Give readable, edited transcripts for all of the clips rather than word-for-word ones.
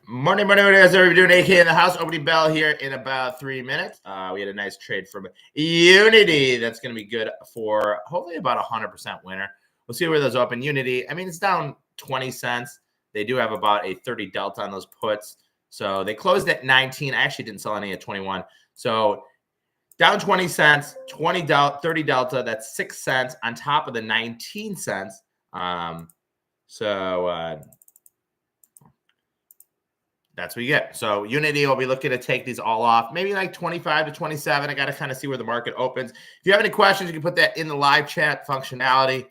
Morning, guys. How are we doing? AK in the house. Opening bell here in about 3 minutes. We had a nice trade from Unity. That's going to be good for hopefully about 100% winner. We'll see where those open. Unity, I mean, it's down 20 cents. They do have about a 30 delta on those puts. So they closed at 19. I actually didn't sell any at 21. So down 20 cents, 30 delta. That's 6 cents on top of the 19 cents. That's what you get. So Unity will be looking to take these all off, maybe like 25 to 27. I got to kind of see where the market opens. If you have any questions, you can put that in the live chat functionality.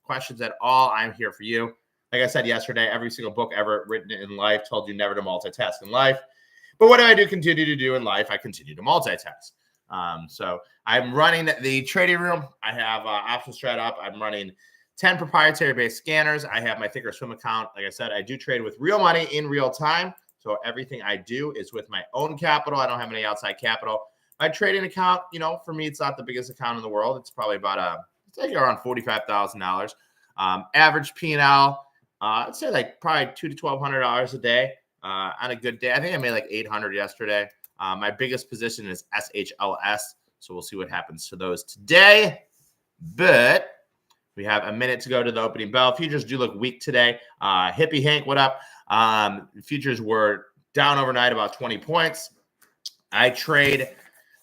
Questions at all, I'm here for you. Like I said yesterday, every single book ever written in life told you never to multitask in life. But what do I continue to do in life? I continue to multitask. So I'm running the trading room. I have OptionStrat up. I'm running 10 proprietary-based scanners. I have my Thinkorswim account. Like I said, I do trade with real money in real time. So everything I do is with my own capital. I don't have any outside capital. My trading account, for me, it's not the biggest account in the world. It's probably about it's like around $45,000. Average P&L, I'd say like probably $200 to $1,200 a day on a good day. I think I made like 800 yesterday. My biggest position is SHLS. So we'll see what happens to those today. But we have a minute to go to the opening bell. Futures do look weak today. Hippie Hank, what up? Futures were down overnight about 20 points. I trade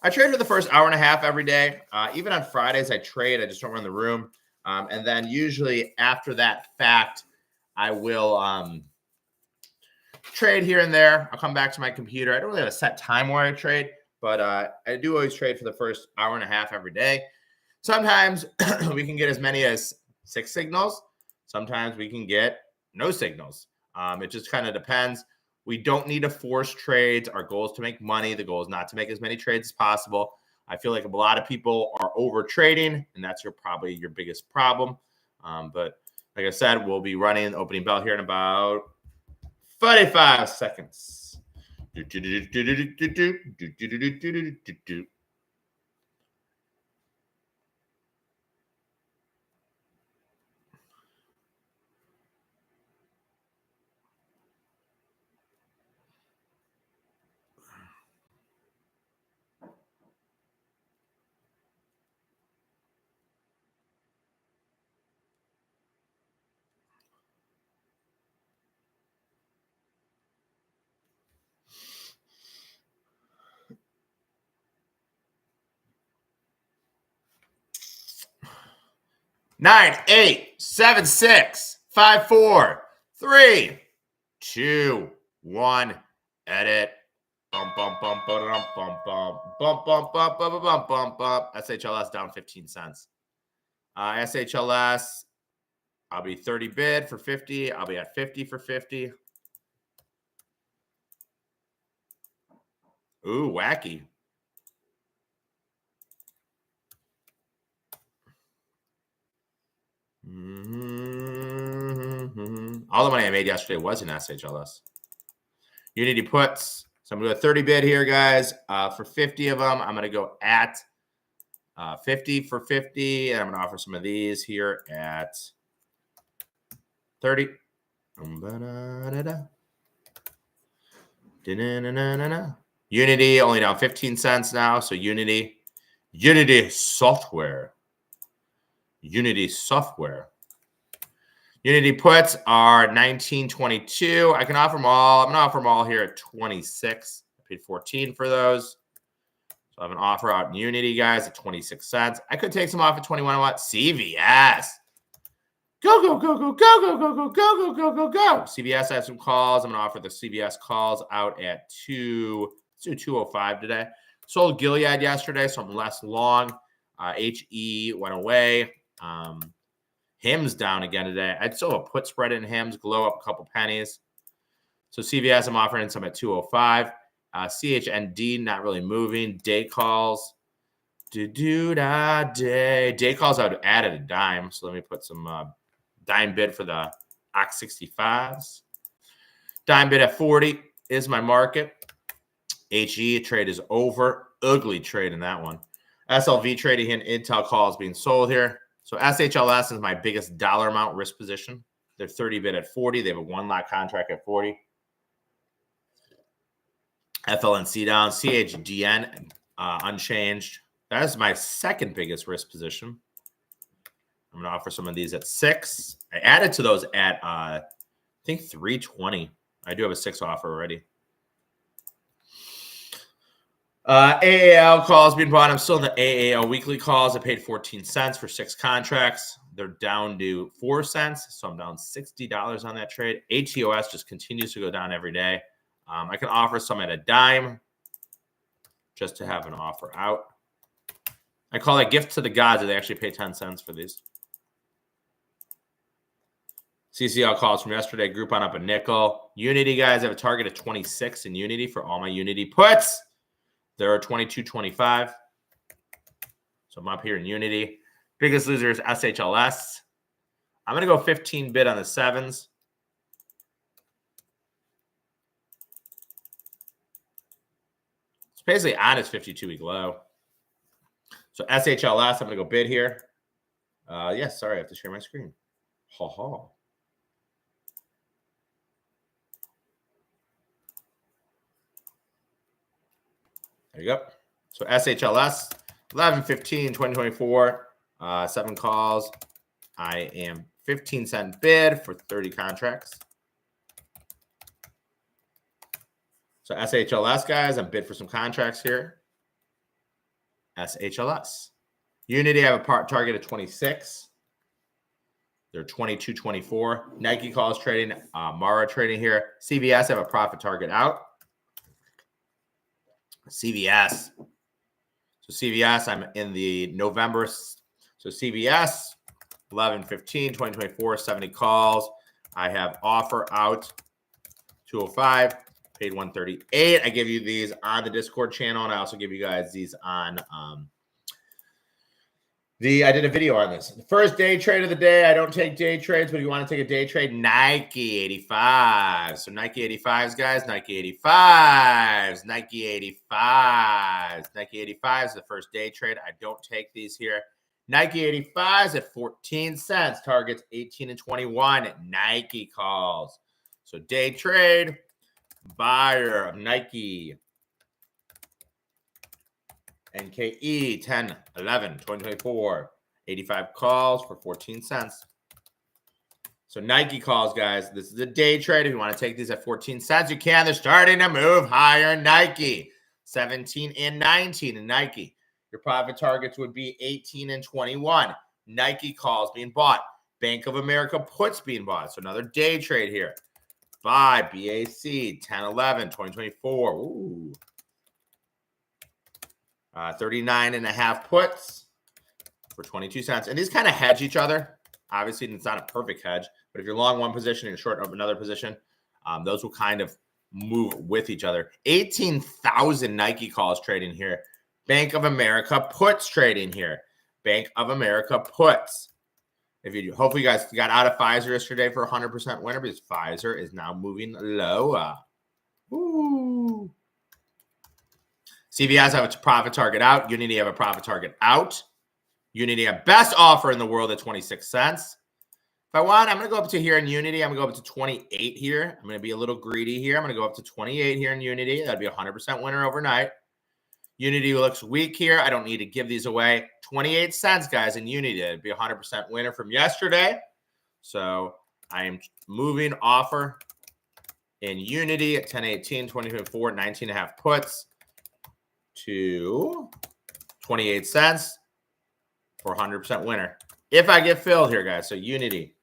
for the first hour and a half every day. Even on Fridays, I trade. I just don't run the room. And then usually after that fact, I will trade here and there. I'll come back to my computer. I don't really have a set time where I trade, but I do always trade for the first hour and a half every day. Sometimes we can get as many as 6 signals. Sometimes we can get no signals. It just kind of depends. We don't need to force trades. Our goal is to make money. The goal is not to make as many trades as possible. I feel like a lot of people are over trading, and that's probably your biggest problem. But like I said, we'll be running the opening bell here in about 45 seconds. 9, 8, 7, 6, 5, 4, 3, 2, 1. Edit. Bump, bump, bump, bump, bump, bump, bump, bump, bump, bump, bump, bump, bump. SHLS down 15 cents. SHLS, I'll be 30 bid for 50. I'll be at 50 for 50. Ooh, wacky. All the money I made yesterday was in SHLS. Unity puts. So I'm going to go 30 bid here, guys. For 50 of them, I'm going to go at 50 for 50. And I'm going to offer some of these here at 30. Unity only down 15 cents now. So Unity software. Unity puts are 19.22. I can offer them all. I'm going to offer them all here at 26. I paid 14 for those. So I have an offer out in Unity, guys, at 26 cents. I could take some off at 21. What? CVS. Go, go, go, go, go, go, go, go, go, go, go, go, go. CVS, I have some calls. I'm going to offer the CVS calls out at 205 today. Sold Gilead yesterday, so I'm less long. HE went away. Hims down again today. I'd still have a put spread in Hims, glow up a couple pennies. So CVS, I'm offering some at 205. CHND not really moving. Day calls. Day calls, I would add a dime. So let me put some dime bid for the Ox 65s. Dime bid at 40 is my market. HE trade is over. Ugly trade in that one. SLV trading in Intel calls being sold here. So SHLS is my biggest dollar amount risk position. They're 30 bid at 40. They have a 1 lot contract at 40. FLNC down, CHDN unchanged. That is my second biggest risk position. I'm going to offer some of these at 6. I added to those at, I think, 320. I do have a 6 offer already. AAL calls being bought. I'm still in the AAL weekly calls. I paid 14 cents for 6 contracts. They're down to 4 cents, so I'm down $60 on that trade. ATOS just continues to go down every day. I can offer some at a dime just to have an offer out. I call that gift to the gods that they actually pay 10 cents for these. CCL calls from yesterday. Groupon up a nickel. Unity, guys, I have a target of 26 in Unity for all my Unity puts. There are 22.25. So I'm up here in Unity. Biggest loser is SHLS. I'm going to go 15 bid on the 7s. It's basically on its 52-week low. So SHLS, I'm going to go bid here. Yes, sorry, I have to share my screen. Ha ha. There you go. So SHLS, 11/15/2024, 7 calls. I am 15-cent bid for 30 contracts. So SHLS, guys, I'm bid for some contracts here. SHLS. Unity, I have a target of 26. They're 22.24. Nike calls trading. Mara trading here. CVS, I have a profit target out. CVS. So CVS, I'm in the November. So CVS, 11/15/2024, 70 calls. I have offer out 205, paid 138. I give you these on the Discord channel, and I also give you guys these on I did a video on this. The first day trade of the day. I don't take day trades, but if you want to take a day trade, Nike 85. So Nike 85s, guys. Nike 85s. Nike 85s. Nike 85s, the first day trade. I don't take these here. Nike 85s at 14 cents. Targets 18 and 21. Nike calls. So day trade. Buyer of Nike. NKE 10/11/2024, 85 calls for 14 cents. So Nike calls, guys. This is a day trade. If you want to take these at 14 cents, you can. They're starting to move higher. Nike 17 and 19 in Nike. Your profit targets would be 18 and 21. Nike calls being bought. Bank of America puts being bought. So another day trade here. Buy BAC 10/11/2024. Ooh. 39.5 puts for 22 cents. And these kind of hedge each other. Obviously, it's not a perfect hedge, but if you're long one position and you're short of another position, those will kind of move with each other. 18,000 Nike calls trading here. Bank of America puts trading here. Bank of America puts. If you hopefully you guys got out of Pfizer yesterday for 100% winner because Pfizer is now moving lower. Ooh. CVS have a profit target out. Unity have a profit target out. Unity have best offer in the world at 26 cents. If I want, I'm going to go up to here in Unity. I'm going to go up to 28 here. I'm going to be a little greedy here. I'm going to go up to 28 here in Unity. That'd be a 100% winner overnight. Unity looks weak here. I don't need to give these away. 28 cents, guys, in Unity. That'd be a 100% winner from yesterday. So I am moving offer in Unity at 10/18/2024, 19.5 puts. To 28 cents for 100% winner. If I get filled here, guys. So Unity.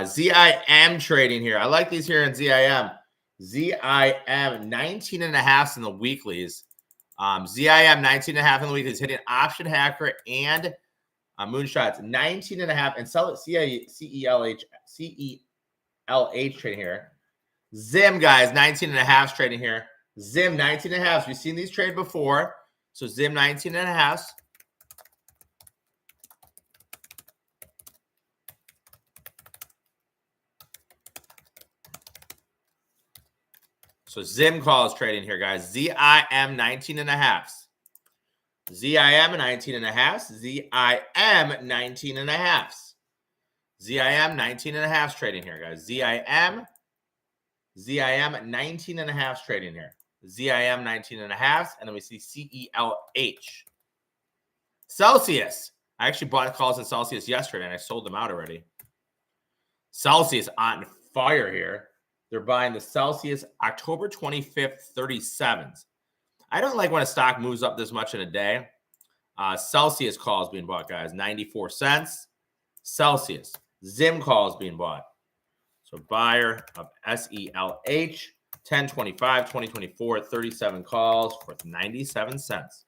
ZIM trading here. I like these here in ZIM. ZIM 19.5 in the weeklies. ZIM 19.5 in the weeklies. Hitting Option Hacker and Moonshots 19.5 and sell it CELH trading here. ZIM, guys, 19.5 trading here. ZIM 19.5. We've seen these trade before. So ZIM 19.5. So ZIM calls trading here, guys. ZIM 19.5. ZIM 19.5. ZIM 19.5. ZIM 19.5 trading here, guys. ZIM 19.5 trading here. ZIM 19.5, and then we see CELH. Celsius. I actually bought calls in Celsius yesterday, and I sold them out already. Celsius on fire here. They're buying the Celsius October 25th 37s. I don't like when a stock moves up this much in a day. Celsius calls being bought, guys. 94 cents. Celsius. ZIM calls being bought. So buyer of SELH. 1025, 2024, 37 calls for 97 cents.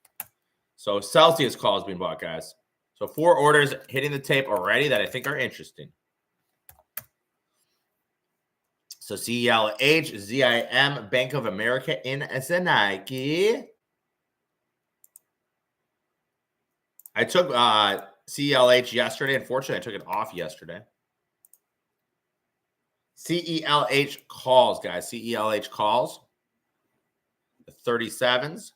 So Celsius calls being bought, guys. So 4 orders hitting the tape already that I think are interesting. So CELH, ZIM, Bank of America in Nike. I took CELH yesterday. Unfortunately, I took it off yesterday. CELH calls, guys. CELH calls. The 37s.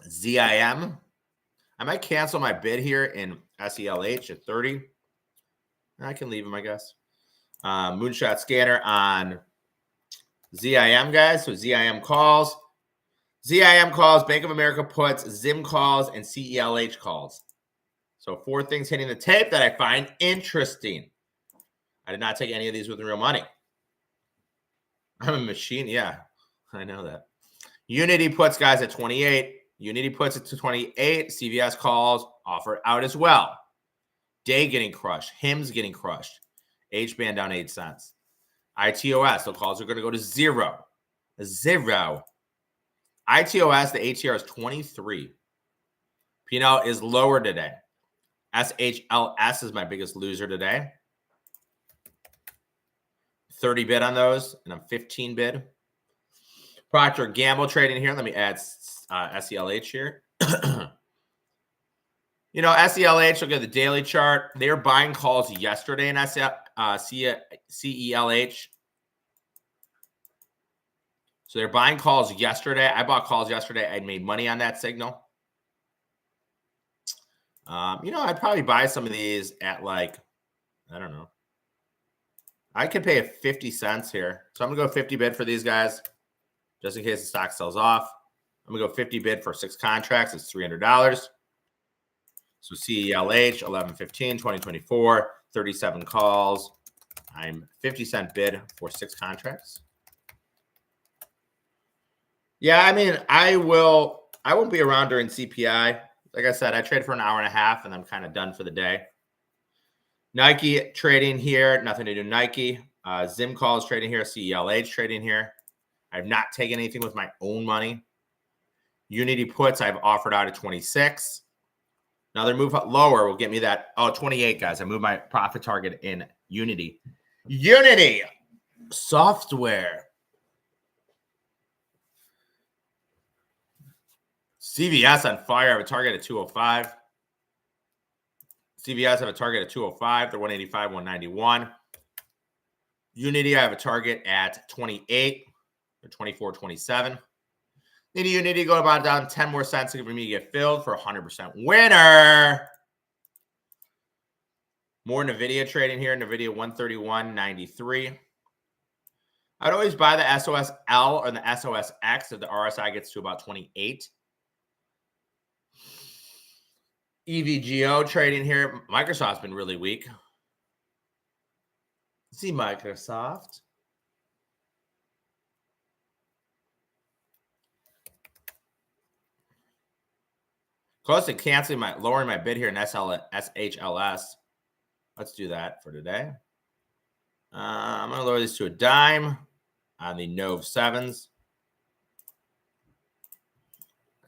ZIM. I might cancel my bid here in SELH at 30. I can leave them, I guess. Moonshot scanner on ZIM, guys. So ZIM calls. ZIM calls, Bank of America puts, ZIM calls, and CELH calls. So 4 things hitting the tape that I find interesting. I did not take any of these with real money. I'm a machine. Yeah, I know that. Unity puts, guys, at 28. Unity puts it to 28. CVS calls offered out as well. Day getting crushed. HIM's getting crushed. H-band down 8 cents. ITOS, the calls are going to go to 0. 0. ITOS, the ATR is 23. P&L is lower today. SHLS is my biggest loser today. 30 bid on those, and I'm 15 bid. Procter & Gamble trading here. Let me add SELH here. You know, SELH, look at the daily chart. They were buying calls yesterday in CELH. So they're buying calls yesterday. I bought calls yesterday. I made money on that signal. You know, I'd probably buy some of these at like, I don't know. I could pay 50 cents here. So I'm going to go 50 bid for these guys just in case the stock sells off. I'm going to go 50 bid for 6 contracts. It's $300. So CELH, 11/15, 2024, 37 calls. I'm 50 cent bid for 6 contracts. Yeah, I mean, I won't be around during CPI. Like I said, I trade for an hour and a half, and I'm kind of done for the day. Nike trading here, nothing to do. Nike. ZIM calls trading here. CELH trading here. I've not taken anything with my own money. Unity puts, I've offered out at 26. Another move up lower will get me that. Oh, 28, guys. I moved my profit target in Unity. Unity software. CVS on fire. I have a target at 205. CVS have a target at 205. They're 185, 191. Unity, I have a target at 28. They're 24, 27. Need a Unity go about down 10 more cents for me to get filled for 100% winner. More NVIDIA trading here. NVIDIA 131.93. I'd always buy the SOSL or the SOSX if the RSI gets to about 28. EVGO trading here. Microsoft's been really weak. See Microsoft. Close to canceling lowering my bid here in SHLS. Let's do that for today. I'm going to lower this to a dime on the Nove 7s.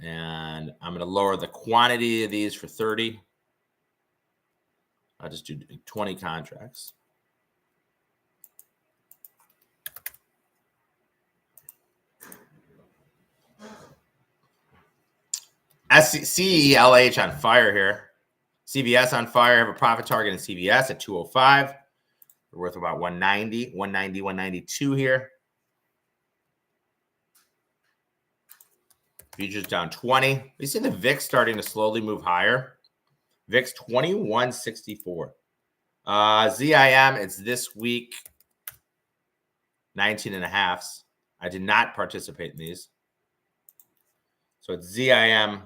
And I'm going to lower the quantity of these for 30. I'll just do 20 contracts. CELH on fire here. CVS on fire. I have a profit target in CVS at 205. They're worth about 190, 192 here. Futures down 20. You see the VIX starting to slowly move higher. VIX 2164. ZIM, it's this week 19.5. I did not participate in these. So it's ZIM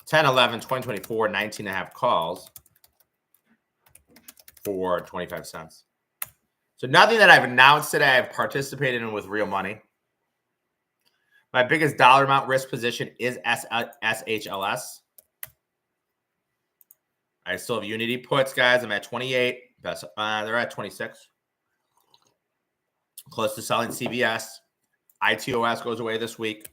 10, 11, 2024, 19 and a half calls for 25 cents. So nothing that I've announced today I've participated in with real money. My biggest dollar amount risk position is SHLS. I still have Unity puts, guys. I'm at 28. They're at 26. Close to selling CVS. ITOS goes away this week.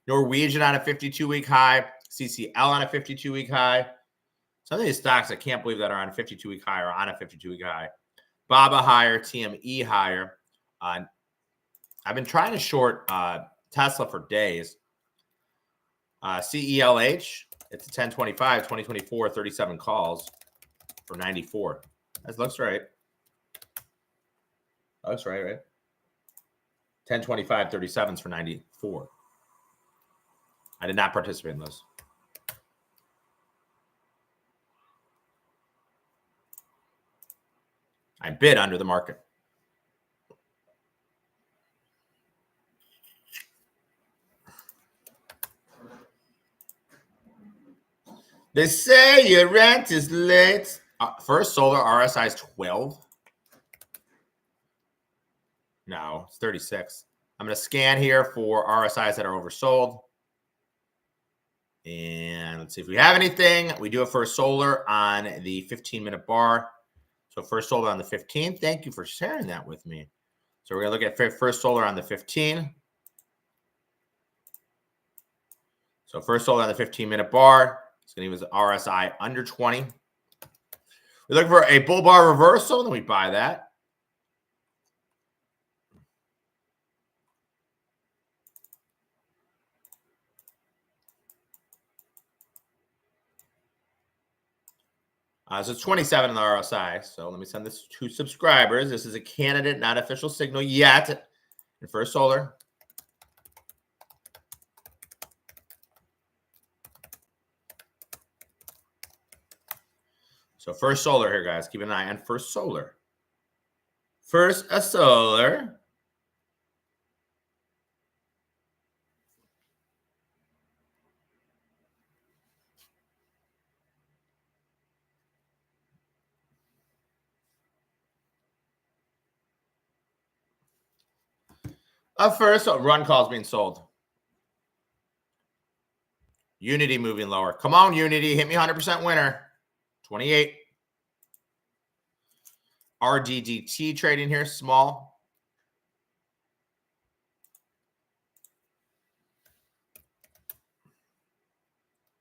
Norwegian on a 52-week high. CCL on a 52-week high. Some of these stocks I can't believe that are on a 52-week high or on a 52-week high. BABA higher, TME higher. I've been trying to short Tesla for days. CELH, it's a 1025, 2024, 37 calls for 94. That looks right. Looks right, right? 1025, 37s for 94. I did not participate in those. I bid under the market. They say your rent is late. First Solar RSI is 12. No, it's 36. I'm going to scan here for RSIs that are oversold. And let's see if we have anything. We do have First Solar on the 15-minute bar. So First Solar on the 15. Thank you for sharing that with me. So we're going to look at First Solar on the 15. So First Solar on the 15-minute bar. It's going to give us RSI under 20. We're looking for a bull bar reversal, then we buy that. So it's 27 in the RSI. So let me send this to subscribers. This is a candidate, not official signal yet. In First Solar. So First Solar here, guys. Keep an eye on First Solar. First Solar. First, run calls being sold. Unity moving lower. Come on, Unity. Hit me 100% winner. 28. RDDT trading here, small.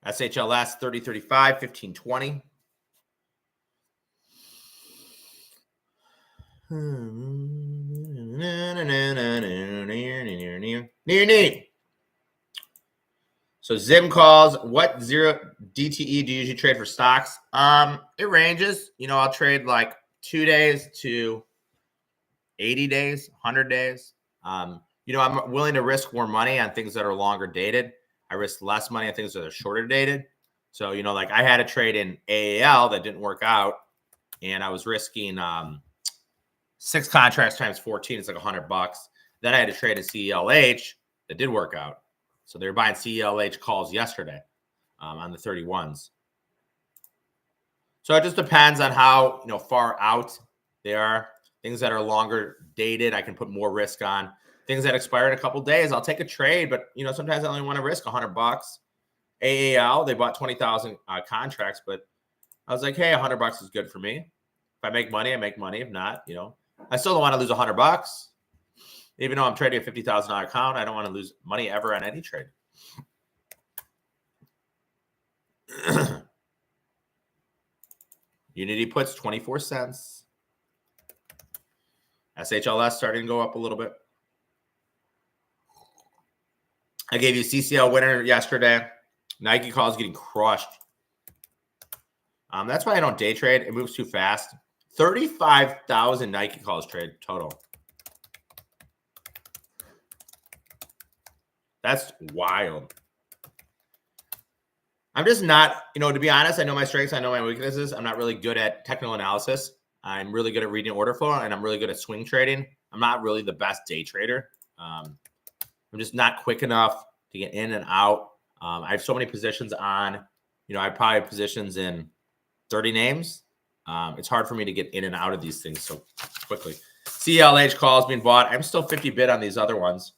SHLS 3035, 1520. So Zim calls, what zero DTE do you usually trade for stocks? It ranges. You know, I'll trade like 2 days to 80 days, 100 days. You know, I'm willing to risk more money on things that are longer dated. I risk less money on things that are shorter dated. So, you know, like I had a trade in AAL that didn't work out, and I was risking 6 contracts times 14. It's like $100. Then I had to trade in CELH that did work out. So they were buying CELH calls yesterday on the 31s. So it just depends on how, you know, far out they are. Things that are longer dated, I can put more risk on. Things that expire in a couple days, I'll take a trade. But, you know, sometimes I only want to risk $100. AAL, they bought 20,000 contracts, but I was like, hey, $100 is good for me. If I make money, I make money. If not, you know, I still don't want to lose $100. Even though I'm trading a $50,000 account, I don't want to lose money ever on any trade. Unity puts 24 cents. SHLS starting to go up a little bit. I gave you CCL winner yesterday. Nike calls getting crushed. That's why I don't day trade. It moves too fast. 35,000 Nike calls trade total. That's wild. I'm just not, you know, to be honest, I know my strengths, I know my weaknesses. I'm not really good at technical analysis. I'm really good at reading order flow, and I'm really good at swing trading. I'm not really the best day trader. I'm just not quick enough to get in and out. I have so many positions on, I probably have positions in 30 names. It's hard for me to get in and out of these things so quickly. CLH calls being bought. I'm still 50 bid on these other ones.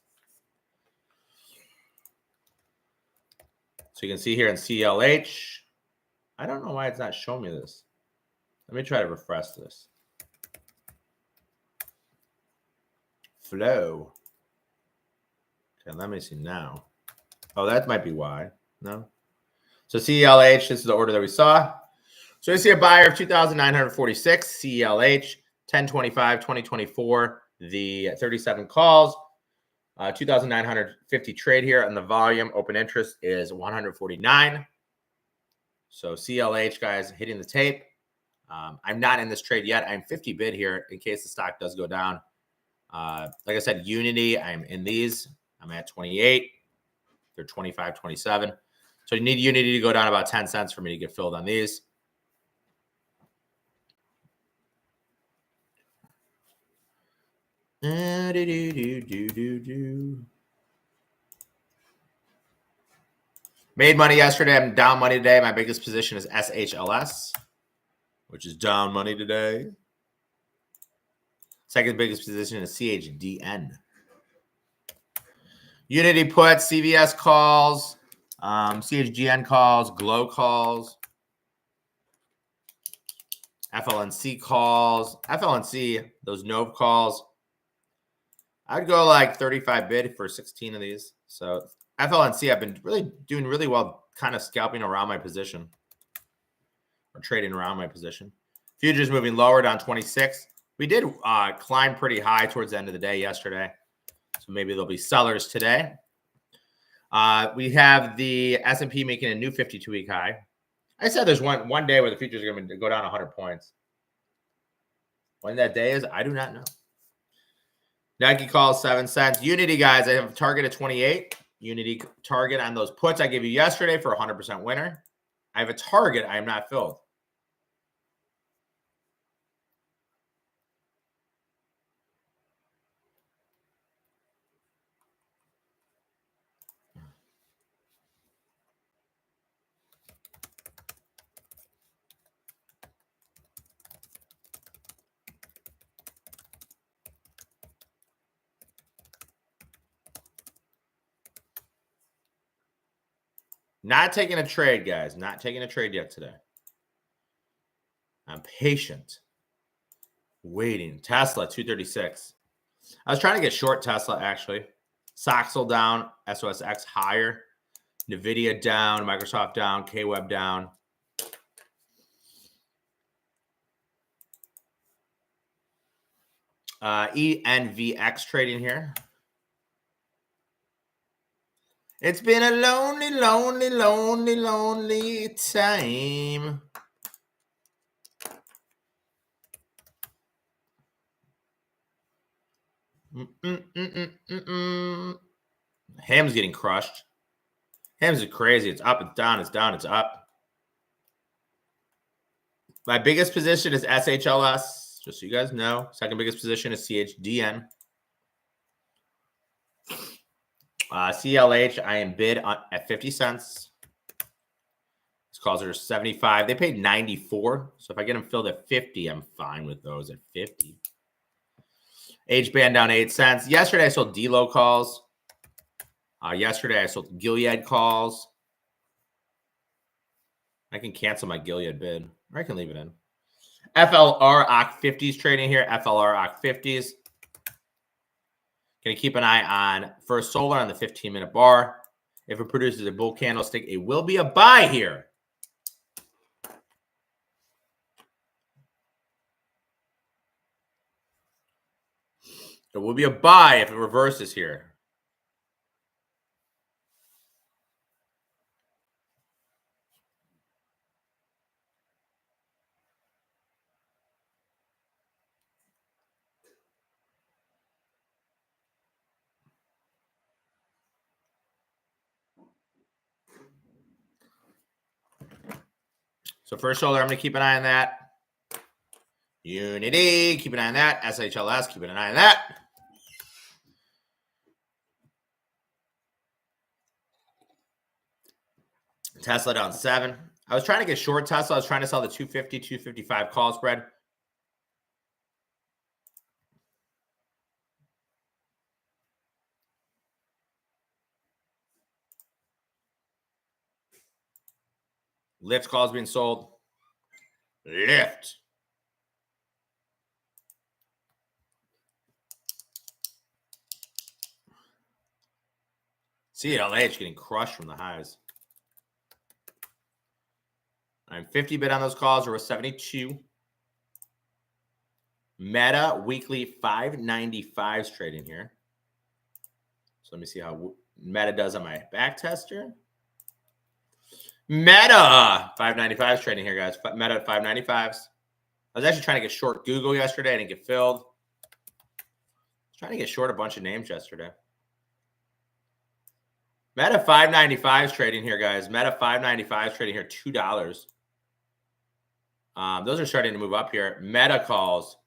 So you can see here in CLH, I don't know why it's not showing me this. Let me try to refresh this. Flow. Okay, let me see now. Oh, that might be why. No. So CLH, this is the order that we saw. So we see a buyer of 2,946, CLH, 1025, 2024, the 37 calls, 2,950 trade here, and the volume open interest is 149. So CLH, guys, hitting the tape. I'm not in this trade yet. I'm 50 bid here in case the stock does go down. Like I said, Unity, I'm in these. I'm at 28. They're 25, 27. So you need Unity to go down about 10 cents for me to get filled on these. Made money yesterday. I'm down money today. My biggest position is SHLS, which is down money today. Second biggest position is CHDN. Unity puts, CVS calls, CHGN calls, Glow calls, FLNC calls, FLNC, those Nove calls. I'd go like 35 bid for 16 of these. So FLNC, I've been doing really well, kind of scalping around my position or trading around my position. Futures moving lower down 26. We did climb pretty high towards the end of the day yesterday. So maybe there'll be sellers today. We have the S&P making a new 52-week high. I said there's one day where the futures are going to go down 100 points. When that day is, I do not know. Nike calls 7 cents. Unity, guys, I have a target at 28. Unity target on those puts I gave you yesterday for 100% winner. I have a target. I am not filled. Not taking a trade, guys. Not taking a trade yet today. I'm patient. Waiting. Tesla, 236. I was trying to get short Tesla, actually. Soxel down. SOSX higher. NVIDIA down. Microsoft down. KWeb down. ENVX trading here. It's been a lonely, lonely, lonely, lonely time. Ham's getting crushed. Ham's is crazy. It's up, it's down, it's down, it's up. My biggest position is SHLS, just so you guys know. Second biggest position is CHDN. CLH, I am bid at 50 cents. These calls are 75. They paid 94. So if I get them filled at 50, I'm fine with those at 50. H-band down 8 cents. Yesterday, I sold D-Lo calls. Yesterday, I sold Gilead calls. I can cancel my Gilead bid, or I can leave it in. FLR OC 50s trading here. FLR OC 50s. Going to keep an eye on First Solar on the 15-minute bar. If it produces a bull candlestick, it will be a buy here. It will be a buy if it reverses here. So First Solar, I'm going to keep an eye on that. Unity, keep an eye on that. SHLS, keep an eye on that. Tesla down 7. I was trying to get short Tesla. I was trying to sell the 250, 255 call spread. Lyft calls being sold. Lyft. CLH getting crushed from the highs. I'm 50 bid on those calls. We're 72. Meta weekly 595s trading here. So let me see how Meta does on my back tester. Meta 595s trading here, guys. Meta at 595s. I was actually trying to get short Google yesterday. I didn't get filled. I was trying to get short a bunch of names yesterday. Meta 595s trading here, guys. Meta 595s trading here, $2. Those are starting to move up here. Meta calls.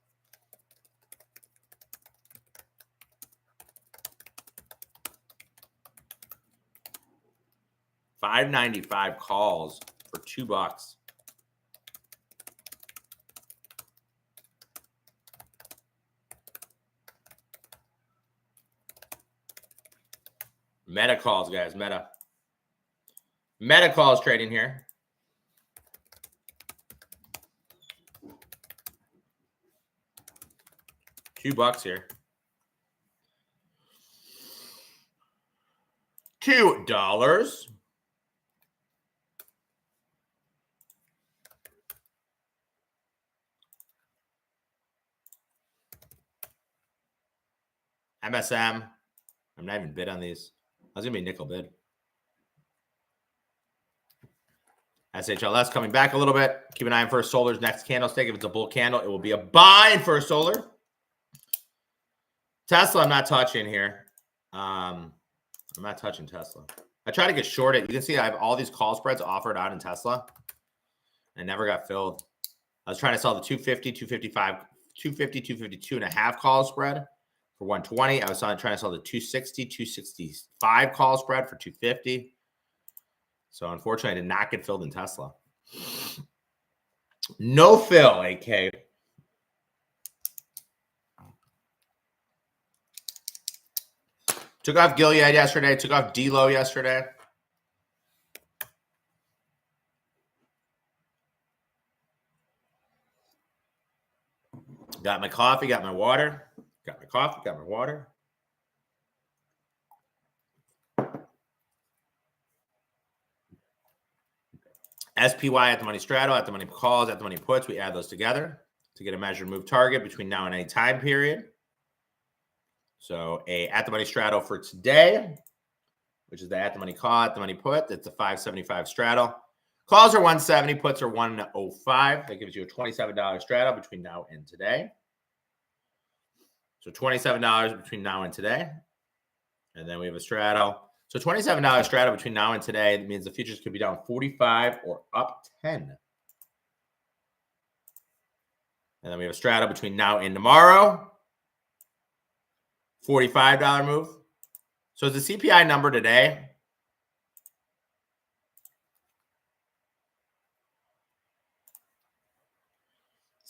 $5.95 calls for $2. Meta calls, guys. Meta calls trading here. $2 here. $2. MSM. I'm not even bid on these. I was going to be nickel bid. SHLS coming back a little bit. Keep an eye on First Solar's next candlestick. If it's a bull candle, it will be a buy in First Solar. Tesla, I'm not touching here. I'm not touching Tesla. I try to get shorted. You can see I have all these call spreads offered out in Tesla. I never got filled. I was trying to sell the 250, 255, 250, 252 and a half call spread for 120. I was trying to sell the 260, 265 call spread for 250. So unfortunately, I did not get filled in Tesla. No fill, AK. Took off Gilead yesterday. Took off D-Lo yesterday. Got my coffee, got my water. Got my coffee, got my water. SPY at the money straddle, at the money calls, at the money puts. We add those together to get a measured move target between now and any time period. So a at the money straddle for today, which is the at the money call, at the money put. That's a 575 straddle. Calls are 170, puts are 105. That gives you a $27 straddle between now and today. So $27 between now and today. And then we have a straddle. So $27 straddle between now and today. That means the futures could be down 45 or up 10. And then we have a straddle between now and tomorrow. $45 move. So is the CPI number today?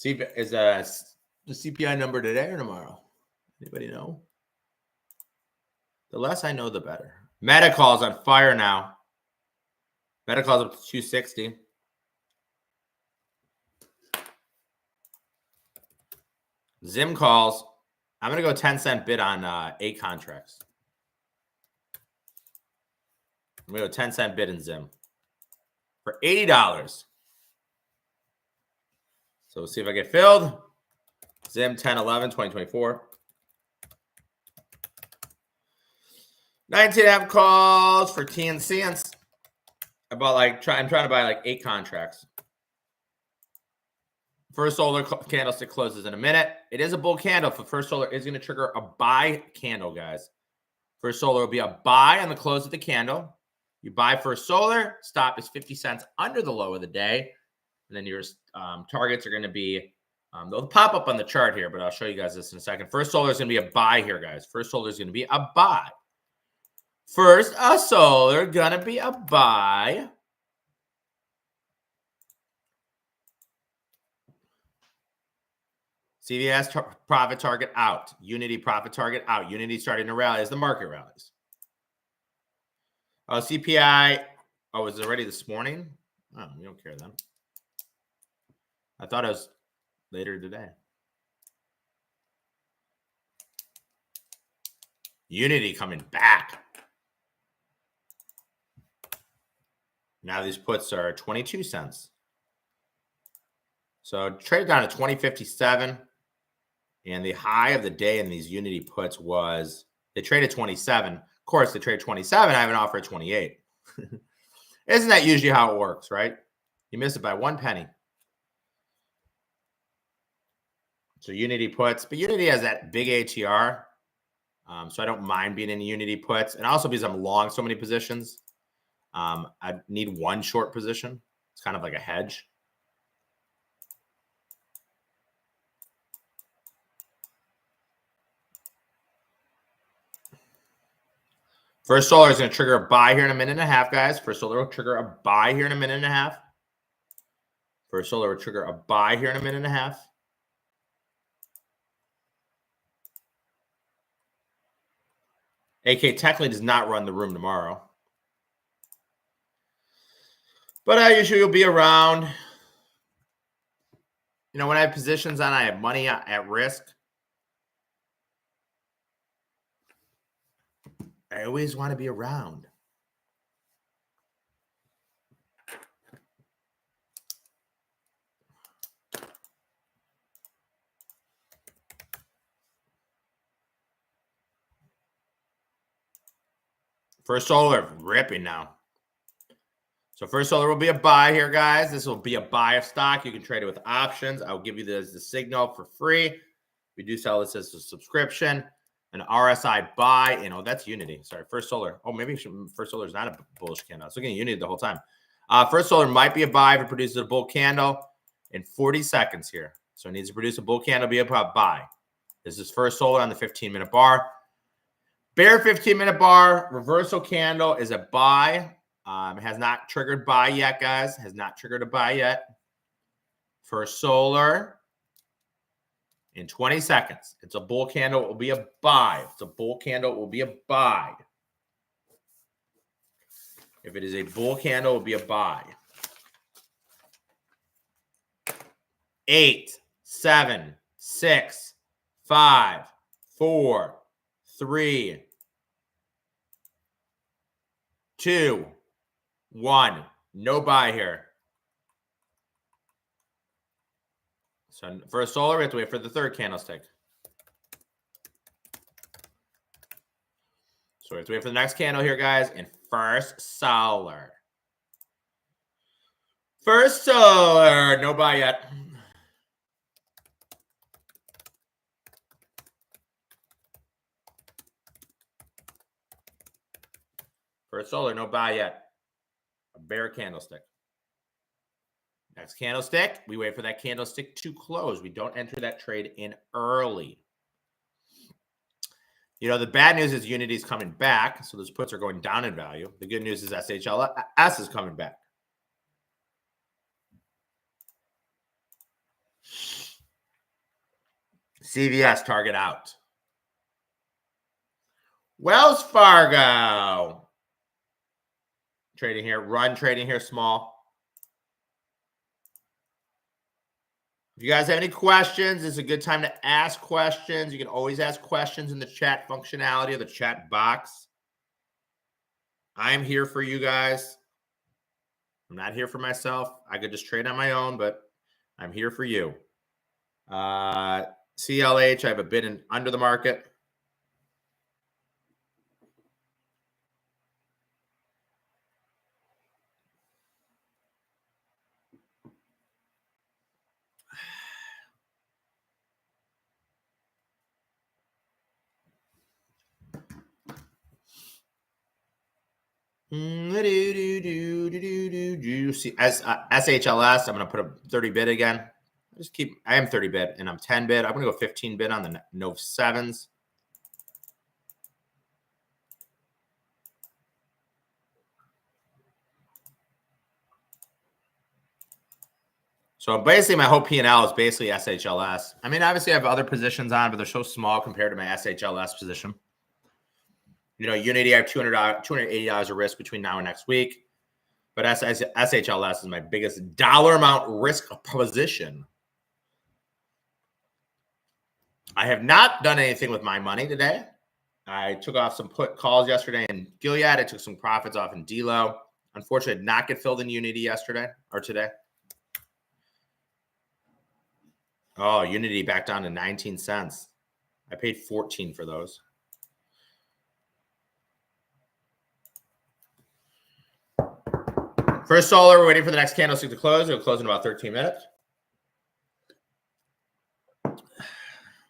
Is the CPI number today or tomorrow? Anybody know? The less I know, the better. Meta calls on fire now. Meta calls up to 260. Zim calls. I'm going to go 10-cent bid on 8 contracts. I'm going to go 10-cent bid in Zim for $80. So we'll see if I get filled. Zim 10-11, 2024. 19 calls for TNC. I bought I'm trying to buy like 8 contracts. First Solar candlestick closes in a minute. It is a bull candle. For First Solar is going to trigger a buy candle, guys. First Solar will be a buy on the close of the candle. You buy First Solar. Stop is 50 cents under the low of the day. And then your targets are going to be They'll pop up on the chart here, but I'll show you guys this in a second. First Solar is going to be a buy here, guys. First Solar is going to be a buy. First Solar going to be a buy. CVS profit target out. Unity profit target out. Unity starting to rally as the market rallies. CPI. Oh, is it already this morning? Oh, we don't care then. I thought it was later today. Unity coming back. Now these puts are 22 cents. So trade down to 20.57. And the high of the day in these Unity puts was, they traded 27. Of course, they trade 27. I have an offer at 28. Isn't that usually how it works, right? You miss it by 1 penny. So Unity puts, but Unity has that big ATR. So I don't mind being in Unity puts. And also because I'm long so many positions, I need one short position. It's kind of like a hedge. First Solar is going to trigger a buy here in a minute and a half, guys. First Solar will trigger a buy here in a minute and a half. First Solar will trigger a buy here in a minute and a half. AK technically does not run the room tomorrow. But I usually will be around. You know, when I have positions on, I have money at risk. I always want to be around. First Solar ripping now. So First Solar will be a buy here, guys. This will be a buy of stock. You can trade it with options. I'll give you the signal for free. We do sell this as a subscription. An RSI buy. You know, that's Unity. Sorry, First Solar. Oh, maybe First Solar is not a bullish candle. I was looking at Unity the whole time. First Solar might be a buy if it produces a bull candle in 40 seconds here. So it needs to produce a bull candle, be a buy. This is First Solar on the 15-minute bar. Bear 15-minute bar, reversal candle is a buy. Has not triggered buy yet, guys. Has not triggered a buy yet. First Solar in 20 seconds. It's a bull candle. It will be a buy. If it's a bull candle, it will be a buy. If it is a bull candle, it will be a buy. 8, 7, 6, 5, 4, 3, 2, 1. No buy here. So First Solar, we have to wait for the third candlestick. So we have to wait for the next candle here, guys. And First Solar. First Solar. No buy yet. First Solar, no buy yet. A bear candlestick. Next candlestick, we wait for that candlestick to close. We don't enter that trade in early. You know, the bad news is Unity is coming back, so those puts are going down in value. The good news is SHLS is coming back. CVS target out. Wells Fargo. Trading here, run trading here, small. If you guys have any questions, it's a good time to ask questions. You can always ask questions in the chat functionality of the chat box. I'm here for you guys. I'm not here for myself. I could just trade on my own, but I'm here for you. CLH, I have a bid in under the market. See, SHLS, I'm going to put a 30 bid again. I am 30 bid and I'm 10 bid. I'm going to go 15 bid on the no 7s. So basically my whole P&L is basically SHLS. I mean, obviously I have other positions on, but they're so small compared to my SHLS position. You know, Unity, I have $280 of risk between now and next week. But SHLS is my biggest dollar amount risk position. I have not done anything with my money today. I took off some put calls yesterday in Gilead. I took some profits off in D-Lo. Unfortunately, did not get filled in Unity yesterday or today. Oh, Unity back down to 19 cents. I paid 14 for those. First Solar, we're waiting for the next candlestick to close. It'll close in about 13 minutes.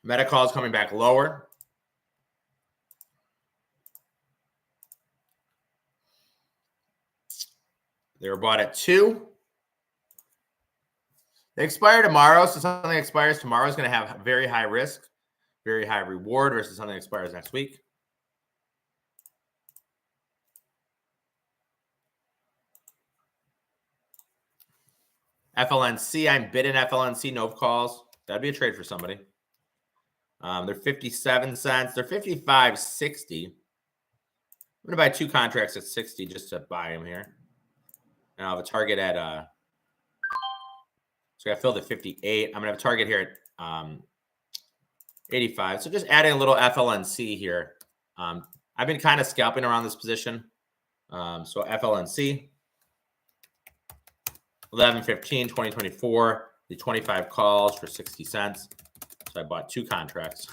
Metacall is coming back lower. They were bought at 2. They expire tomorrow, so something that expires tomorrow is going to have very high risk, very high reward versus something that expires next week. FLNC, I'm bidding FLNC, no calls. That'd be a trade for somebody. They're 57 cents. They're 55.60. I'm going to buy 2 contracts at 60 just to buy them here. And I'll have a target at, so I filled at 58. I'm going to have a target here at 85. So just adding a little FLNC here. I've been kind of scalping around this position. So FLNC, 11/15, 2024, the 25 calls for 60 cents. So I bought 2 contracts.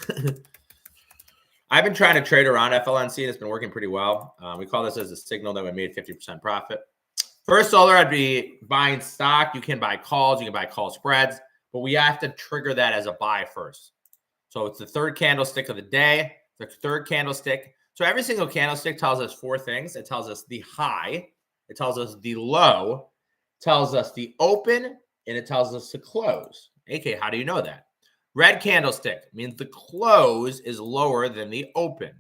I've been trying to trade around FLNC and it's been working pretty well. We call this as a signal that we made 50% profit. First Solar, I'd be buying stock. You can buy calls. You can buy call spreads. But we have to trigger that as a buy first. So it's the third candlestick of the day, the third candlestick. So every single candlestick tells us 4 things. It tells us the high. It tells us the low. It tells us the open. And it tells us the close. AK, how do you know that? Red candlestick means the close is lower than the open.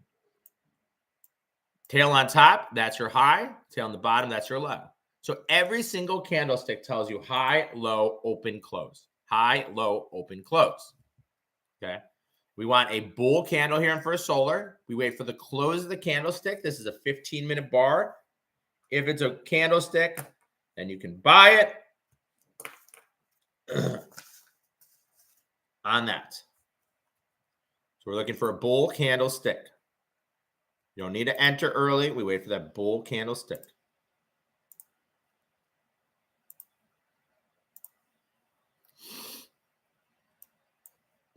Tail on top, that's your high. Tail on the bottom, that's your low. So every single candlestick tells you high, low, open, close. High, low, open, close. Okay. We want a bull candle here in First Solar. We wait for the close of the candlestick. This is a 15-minute bar. If it's a candlestick, then you can buy it on that. So we're looking for a bull candlestick. You don't need to enter early. We wait for that bull candlestick.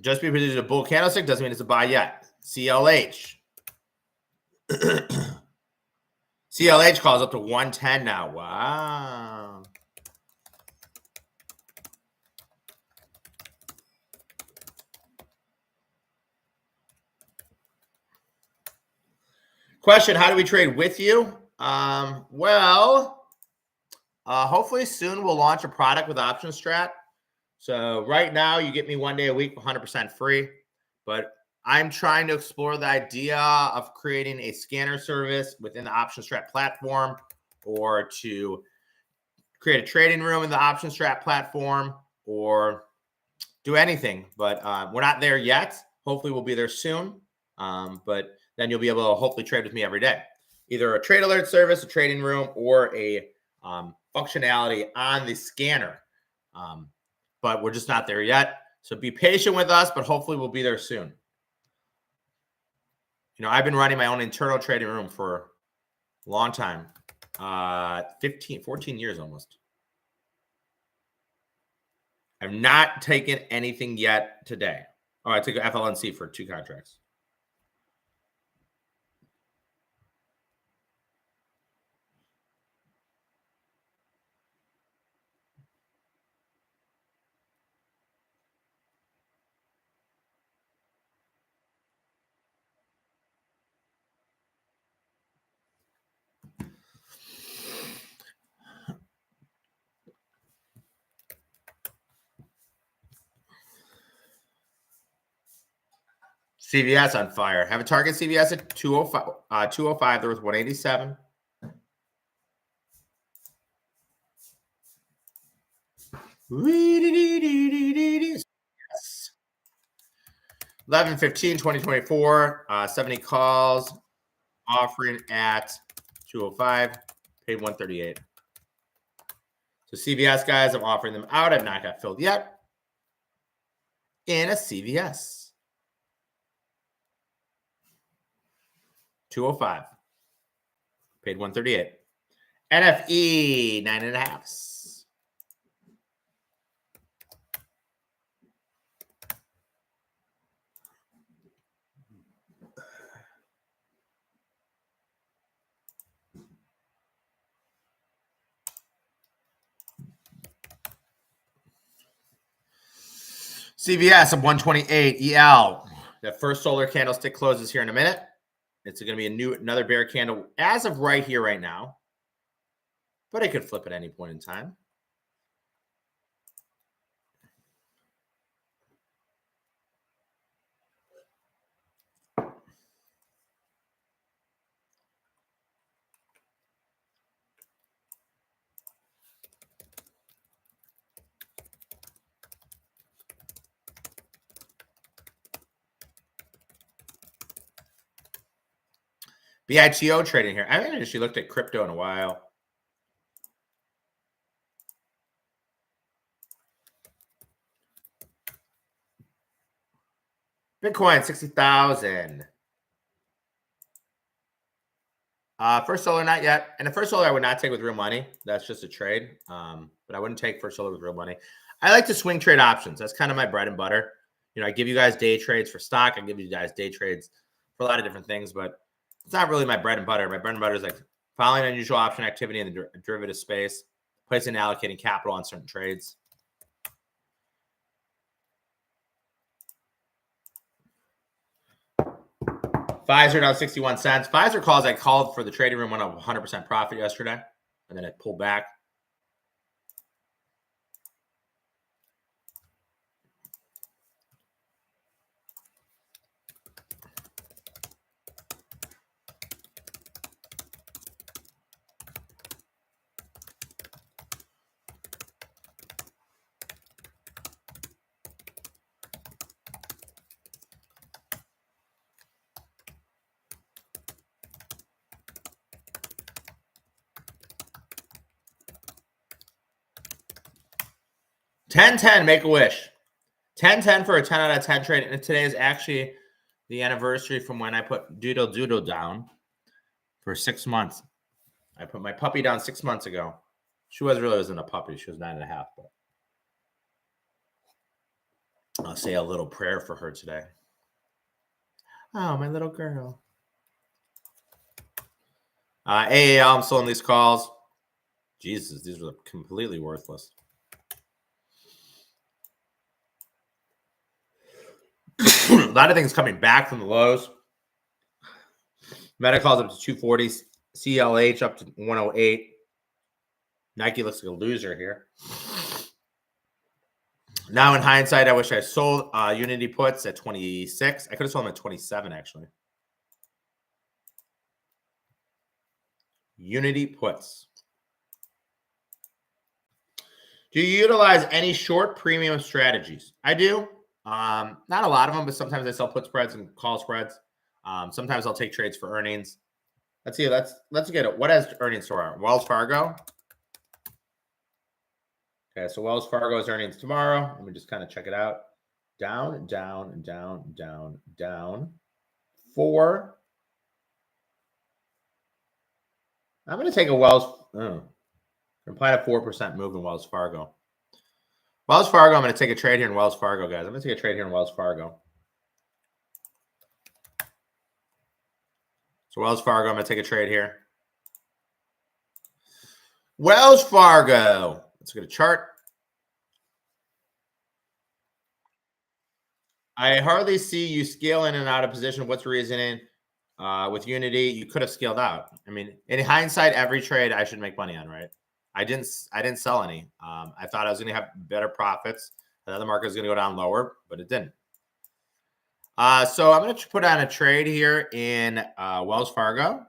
Just because it's a bull candlestick doesn't mean it's a buy yet. CLH. CLH calls up to 110 now. Wow. Question, how do we trade with you? Hopefully soon we'll launch a product with OptionStrat. So right now you get me 1 day a week, 100% free. But I'm trying to explore the idea of creating a scanner service within the OptionStrat platform or to create a trading room in the OptionStrat platform or do anything. But we're not there yet. Hopefully we'll be there soon. But then you'll be able to hopefully trade with me every day. Either a trade alert service, a trading room, or a functionality on the scanner. But we're just not there yet. So be patient with us, but hopefully we'll be there soon. You know, I've been running my own internal trading room for a long time. 14 years almost. I've not taken anything yet today. Oh, I took an FLNC for 2 contracts. CVS on fire. Have a target CVS at 205. 205. They're worth 187. Yes. 11/15/2024. 70 calls. Offering at 205. Paid 138. So CVS guys, I'm offering them out. I've not got filled yet. In a CVS. 205. Paid 138. NFE 9.5. CVS of 128. EL. That first solar candlestick closes here in a minute. It's going to be another bear candle as of right here, right now. But it could flip at any point in time. BITO trading here. I haven't actually looked at crypto in a while. Bitcoin 60,000. First solar, not yet. And the first solar I would not take with real money. That's just a trade. But I wouldn't take first solar with real money. I like to swing trade options. That's kind of my bread and butter. You know, I give you guys day trades for stock. I give you guys day trades for a lot of different things, but it's not really my bread and butter. My bread and butter is like following unusual option activity in the derivative space, placing and allocating capital on certain trades. Pfizer down 61 cents. Pfizer calls I called for the trading room went up 100% profit yesterday, and then it pulled back. $10.10, make a wish. $10.10 for a 10 out of 10 trade. And today is actually the anniversary from when I put Doodle down for 6 months. I put my puppy down 6 months ago. She wasn't a puppy. She was 9.5. But I'll say a little prayer for her today. Oh, my little girl. AAL, I'm still in these calls. Jesus, these are completely worthless. A lot of things coming back from the lows. Meta calls up to 240. CLH up to 108. Nike looks like a loser here. Now, in hindsight, I wish I sold Unity puts at 26. I could have sold them at 27, actually. Unity puts. Do you utilize any short premium strategies? I do. Not a lot of them, but sometimes I sell put spreads and call spreads. Sometimes I'll take trades for earnings. Let's see. Let's get it. What has earnings tomorrow? Wells Fargo. Okay, so Wells Fargo's earnings tomorrow. Let me just kind of check it out. Down, down, down, down, down. 4. I'm going to take a Wells. Imply a 4% move in Wells Fargo. Wells Fargo, I'm going to take a trade here in Wells Fargo, guys. I'm going to take a trade here in Wells Fargo. So Wells Fargo, I'm going to take a trade here. Wells Fargo. Let's get a chart. I hardly see you scale in and out of position. What's the reasoning? With Unity, you could have scaled out. I mean, in hindsight, every trade I should make money on, right? I didn't sell any. I thought I was going to have better profits. The other market was going to go down lower, but it didn't. So I'm going to put on a trade here in Wells Fargo.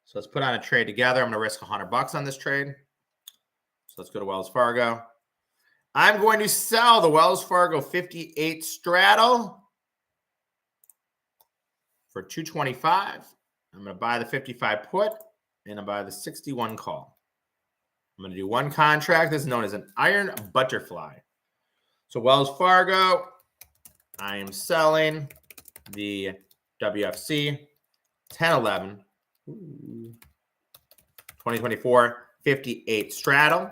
So let's put on a trade together. I'm going to risk $100 on this trade. So let's go to Wells Fargo. I'm going to sell the Wells Fargo 58 straddle for $225. I'm going to buy the 55 put, and I buy the 61 call. I'm going to do one contract. This is known as an iron butterfly. So Wells Fargo, I am selling the WFC 1011 2024 58 straddle,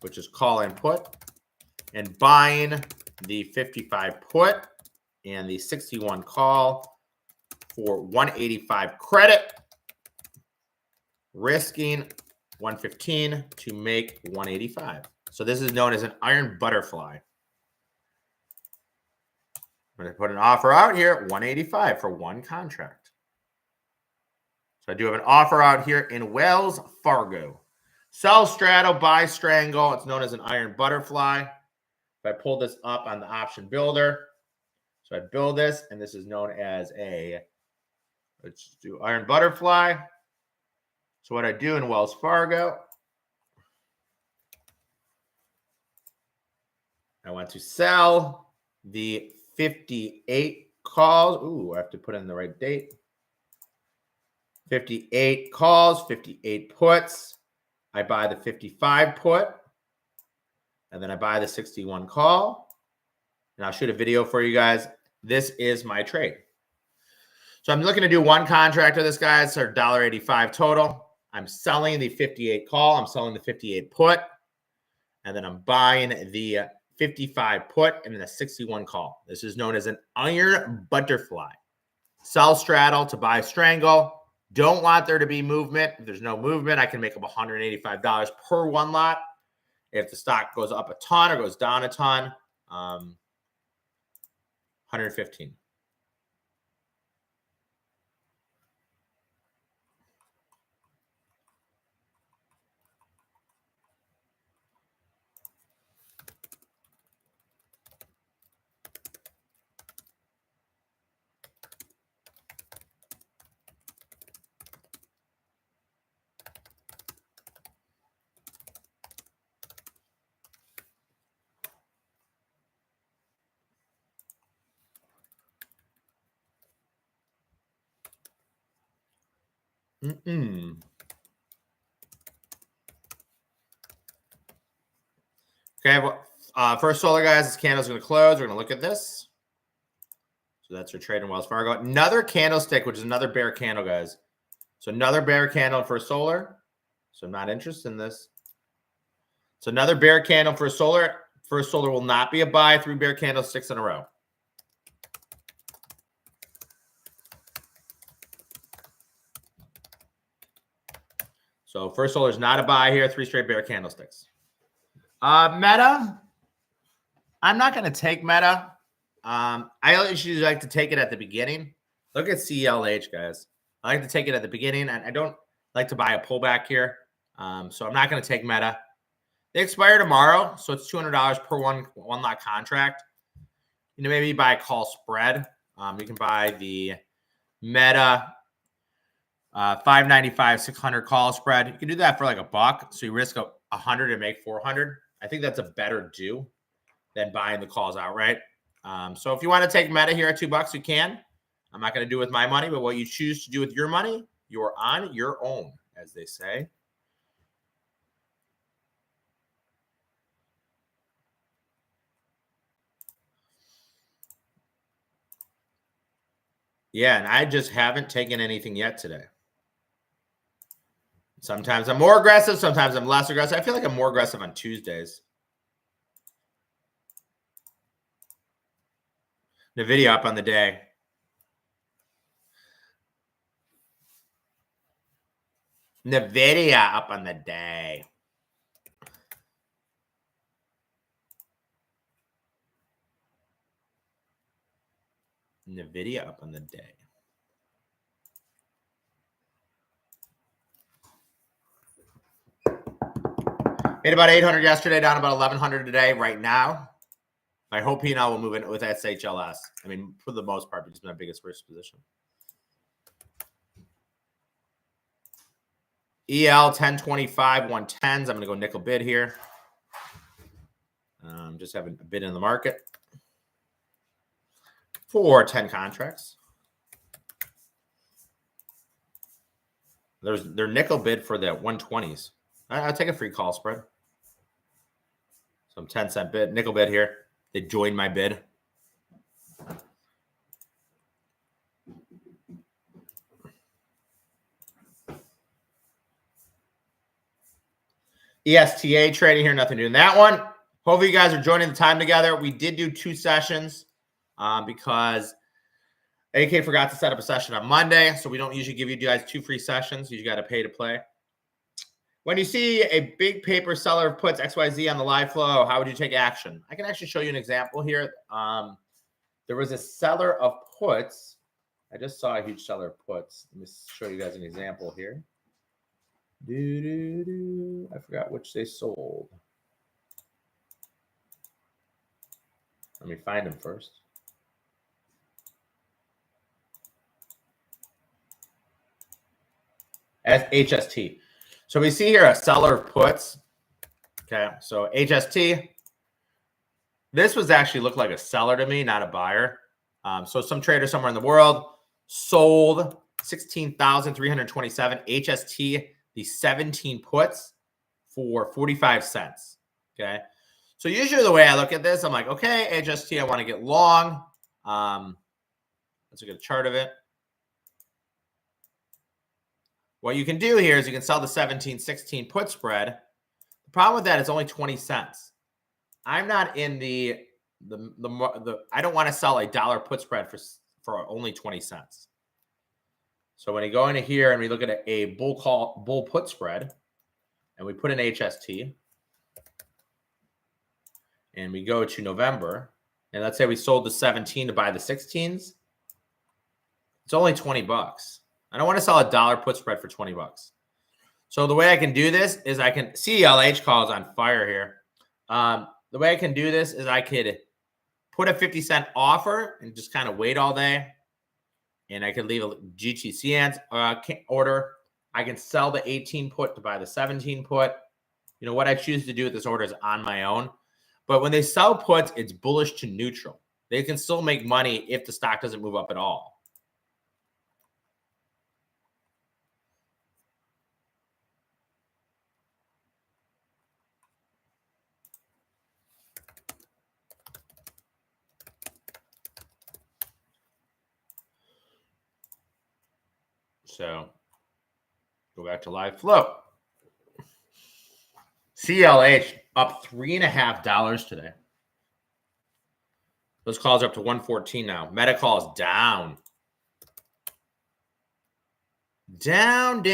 which is call and put, and buying the 55 put and the 61 call for 185 credit, risking 115 to make 185. So this is known as an iron butterfly. I'm going to put an offer out here, 185 for one contract. So I do have an offer out here in Wells Fargo. Sell straddle, buy strangle. It's known as an iron butterfly. If I pull this up on the option builder, so I build this, and this is known as a, let's do iron butterfly. So what I do in Wells Fargo, I want to sell the 58 calls. Ooh, I have to put in the right date. 58 calls, 58 puts. I buy the 55 put, and then I buy the 61 call. And I'll shoot a video for you guys. This is my trade. So I'm looking to do one contract of this, guys. So $1.85 total. I'm selling the 58 call. I'm selling the 58 put. And then I'm buying the 55 put and then the 61 call. This is known as an iron butterfly. Sell straddle to buy strangle. Don't want there to be movement. If there's no movement, I can make up $185 per one lot. If the stock goes up a ton or goes down a ton, 115. Okay, well, first solar, guys, this candle's going to close. We're going to look at this. So that's your trade in Wells Fargo. Another candlestick, which is another bear candle, guys. So another bear candle for solar. So I'm not interested in this. So another bear candle for solar. First solar will not be a buy. 3 bear candlesticks in a row. So first solar is not a buy here. 3 straight bear candlesticks. Meta. I'm not going to take Meta. I usually like to take it at the beginning. Look at CLH, guys. I like to take it at the beginning, and I don't like to buy a pullback here. So I'm not going to take Meta. They expire tomorrow, so it's $200 per one lot contract. You know, maybe buy a call spread. You can buy the Meta 595 600 call spread. You can do that for like $1, so you risk 100 and make 400. I think that's a better do than buying the calls outright. So if you want to take Meta here at $2, you can. I'm not going to do it with my money, but what you choose to do with your money, you're on your own, as they say. Yeah, and I just haven't taken anything yet today. Sometimes I'm more aggressive. Sometimes I'm less aggressive. I feel like I'm more aggressive on Tuesdays. The video up on the day. NVIDIA up on the day. NVIDIA up on the day. Hit about 800 yesterday, down about 1,100 today right now. I hope P&L will move in with SHLS. I mean, for the most part, it's my biggest risk position. EL 1025 110s. I'm going to go nickel bid here. Just having a bid in the market for 10 contracts. They're nickel bid for the 120s. I'll take a free call spread. Some 10-cent bid, nickel bid here. They joined my bid. ESTA trading here, nothing new in that one. Hopefully you guys are joining the time together. We did do 2 sessions because AK forgot to set up a session on Monday, so we don't usually give you guys 2 free sessions. You got to pay to play. When you see a big paper seller puts XYZ on the live flow, how would you take action? I can actually show you an example here. There was a seller of puts. I just saw a huge seller of puts. Let me show you guys an example here. I forgot which they sold. Let me find them first. As HST. So we see here a seller of puts. Okay, so HST. This was actually looked like a seller to me, not a buyer. So some trader somewhere in the world sold 16,327 HST, the 17 puts for 45 cents. Okay. So usually the way I look at this, I'm like, okay, HST, I want to get long. Let's look at a chart of it. What you can do here is you can sell the 17-16 put spread. The problem with that is only 20 cents. I'm not in the I don't want to sell a dollar put spread for only 20 cents. So when you go into here and we look at a bull put spread and we put in HST and we go to November and let's say we sold the 17 to buy the 16s, it's only 20 bucks. I don't want to sell a dollar put spread for 20 bucks. So the way I can do this is I can CLH calls on fire here. The way I can do this is I could put a 50-cent offer and just kind of wait all day. And I could leave a GTC order. I can sell the 18 put to buy the 17 put. You know, what I choose to do with this order is on my own. But when they sell puts, it's bullish to neutral. They can still make money if the stock doesn't move up at all. So go back to live flow. CLH up $3.50 today. Those calls are up to 114 now. Meta-call is down. Down.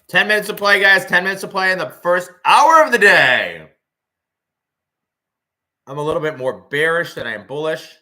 10 minutes to play, guys. 10 minutes to play in the first hour of the day. I'm a little bit more bearish than I am bullish.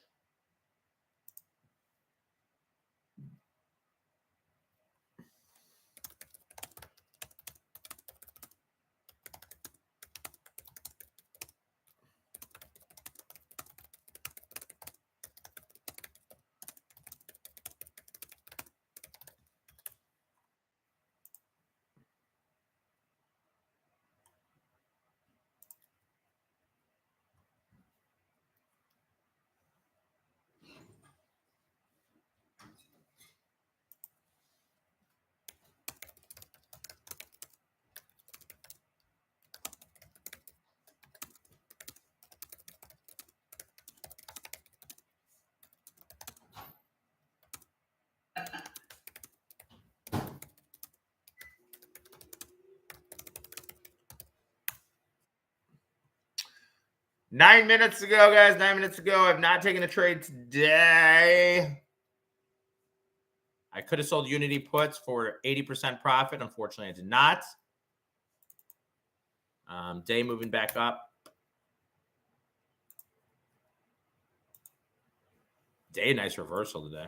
Nine minutes ago, guys. 9 minutes ago. I've not taken a trade today. I could have sold Unity puts for 80% profit. Unfortunately, I did not. Day moving back up. Day, nice reversal today.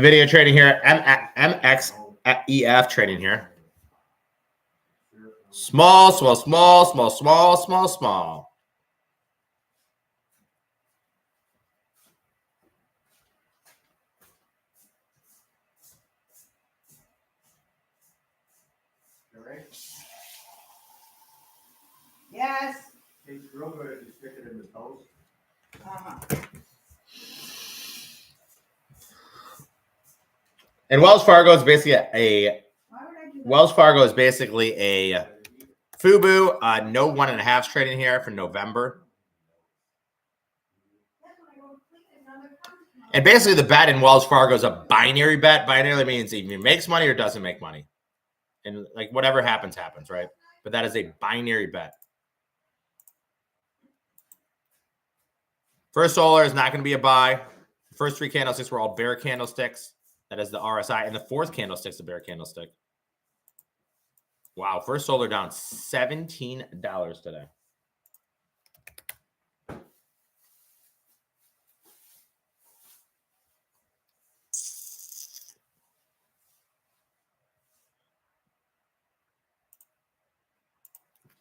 video trading here. MXEF trading here. Small, small, small, small, small, small, small. Yes. Tastes real good if you stick it in the toast. And Wells Fargo is basically Why would I do that? Wells Fargo is basically a FUBU. No 1.5s trading here for November. And basically the bet in Wells Fargo is a binary bet. Binary means either makes money or doesn't make money. And like whatever happens, happens, right? But that is a binary bet. First solar is not going to be a buy. The first 3 candlesticks were all bear candlesticks. That is the RSI. And the 4th candlestick's a bear candlestick. Wow. First solar down $17 today.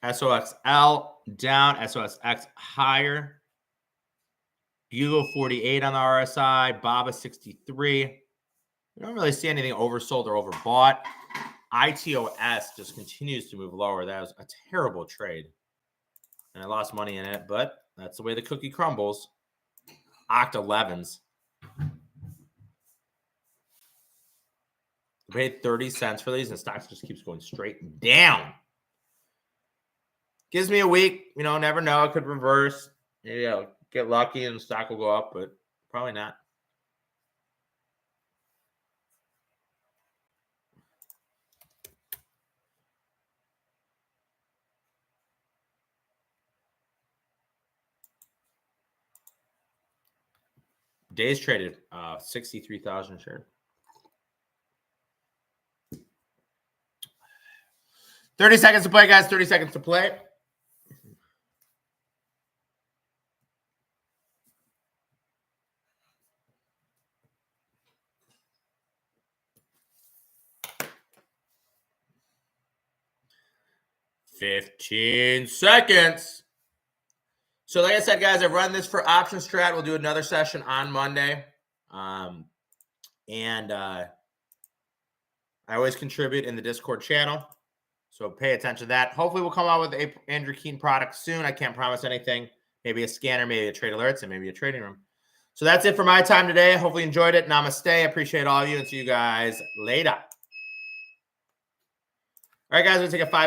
SOXL down. SOSX higher. Bugle 48 on the RSI. BABA 63. We don't really see anything oversold or overbought. ITOS just continues to move lower. That was a terrible trade. And I lost money in it, but that's the way the cookie crumbles. Oct 11s. We paid 30 cents for these, and stocks just keeps going straight down. Gives me a week. You know, never know. It could reverse. Maybe I'll get lucky and the stock will go up, but probably not. Days traded 63,000 shares. 30 seconds to play, guys. 30 seconds to play. $15 seconds. So like I said, guys, I've run this for OptionStrat. We'll do another session on Monday. I always contribute in the Discord channel. So pay attention to that. Hopefully we'll come out with a Andrew Keen product soon. I can't promise anything. Maybe a scanner, maybe a trade alerts, and maybe a trading room. So that's it for my time today. Hopefully you enjoyed it. Namaste. I appreciate all of you and see you guys later. All right, guys, we'll take a 5-minute